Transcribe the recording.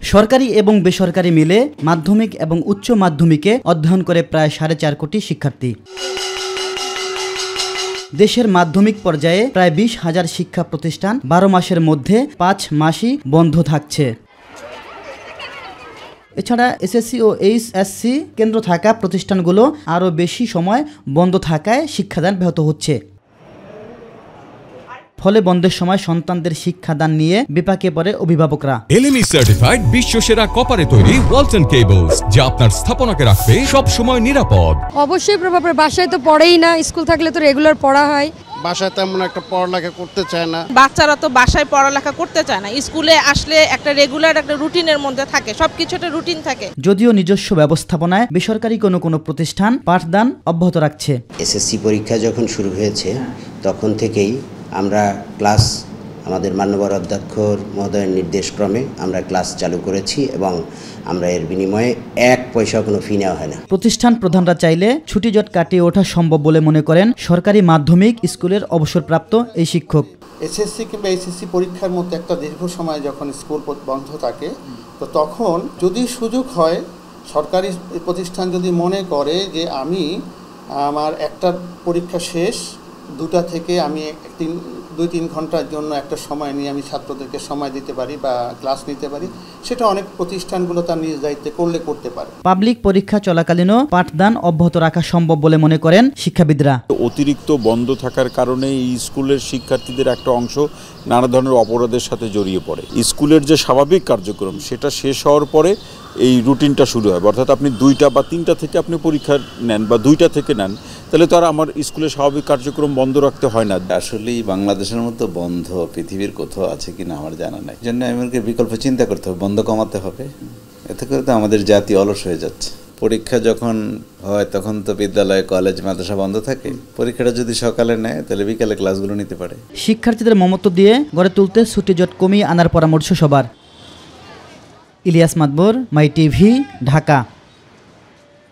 সরকারি এবং বেসরকারি মিলে মাধ্যমিক এবং উচ্চ মাধ্যমিকে অধ্যয়ন করে প্রায় 4.5 কোটি শিক্ষার্থী। দেশের মাধ্যমিক পর্যায়ে প্রায় 20,000 শিক্ষা প্রতিষ্ঠান 12 মাসের মধ্যে 5 মাসই বন্ধ থাকছে। এছাড়া এসএসসি ও এইচএসসি কেন্দ্র থাকা প্রতিষ্ঠানগুলো আরও বেশি সময় বন্ধ থাকায় শিক্ষাদান ব্যাহত হচ্ছে। ফলে বন্ধের সময় সন্তানদের শিক্ষাদান নিয়ে বিপাকে পড়ে অভিভাবকরা। এলএমই সার্টিফাইড বিশ্বসেরা কপারে তৈরি ওয়ালটন কেবলস, যা আপনার স্থাপনাকে রাখবে সব সময় নিরাপদ। অবশ্যই প্রভাব পড়ে। বাসায় তো পড়েই না, স্কুল থাকলে তো রেগুলার পড়া হয়। বাসায় তেমন একটা পড়ালেখা করতে চায় না। বাচ্চারা তো বাসায় পড়ালেখা করতে চায় না, স্কুলে আসলে একটা রেগুলার একটা রুটিনের মধ্যে থাকে, সবকিছু একটা রুটিন থাকে। যদিও নিজস্ব ব্যবস্থাপনায় বেসরকারি কোনো প্রতিষ্ঠান পাঠদান অব্যাহত রাখছে। এসএসসি পরীক্ষা যখন শুরু হয়েছে তখন থেকেই আমরা ক্লাস, আমাদের মান্যবর অধ্যক্ষ মহোদয়ের নির্দেশক্রমে আমরা ক্লাস চালু করেছি এবং আমরা এর বিনিময়ে 1 পয়সা কোনো ফি নেওয়া হয় না। প্রতিষ্ঠান প্রধানরা চাইলে ছুটি জট কাটিয়ে ওঠা সম্ভব বলে মনে করেন সরকারি মাধ্যমিক স্কুলের অবসরপ্রাপ্ত এই শিক্ষক। এসএসসি কিংবা এইচএসসি পরীক্ষার মতো একটা দীর্ঘ সময় যখন স্কুল বন্ধ থাকে, তো তখন যদি সুযোগ হয়, সরকারি প্রতিষ্ঠান যদি মনে করে যে আমার একটা পরীক্ষা শেষ, 2টা থেকে আমি 2-3 ঘন্টার জন্য একটা সময় নিয়ে আমি ছাত্রদেরকে সময় দিতে পারি বা ক্লাস নিতে পারি, সেটা অনেক প্রতিষ্ঠানগুলো তার নিজ দায়িত্বে করতে পারে। পাবলিক পরীক্ষা চলাকালীনও পাঠদান অব্যাহত রাখা সম্ভব বলে মনে করেন শিক্ষাবিদরা। অতিরিক্ত বন্ধ থাকার কারণে এই স্কুলের শিক্ষার্থীদের একটা অংশ নানা ধরনের অপরাধের সাথে জড়িয়ে পড়ে। স্কুলের যে স্বাভাবিক কার্যক্রম সেটা শেষ হওয়ার পরে এই রুটিনটা শুরু হয়, অর্থাৎ আপনি 2টা বা 3টা থেকে আপনি পরীক্ষা নেন বা 2টা থেকে নেন, তাহলে তো আর আমার স্কুলের স্বাভাবিক কার্যক্রম বন্ধ রাখতে হয় না। আসলেই বাংলাদেশের মতো বন্ধ পৃথিবীর কোথাও আছে কিনা আমার জানা নাই, জন্য আমাদেরকে বিকল্প চিন্তা করতে হবে, বন্ধ কমাতে হবে। এতে করে তো আমাদের জাতি অলস হয়ে যাচ্ছে। পরীক্ষা যখন হয় তখন তো বিদ্যালয়, কলেজ, মাদ্রাসা বন্ধ থাকে। পরীক্ষাটা যদি সকালে নেয় তাহলে বিকালে ক্লাসগুলো নিতে পারে। শিক্ষার্থীদের মমত্ব দিয়ে গড়ে তুলতে ছুটি জট কমিয়ে আনার পরামর্শ সবার। ইলিয়াস মাদবর, মাই টিভি, ঢাকা।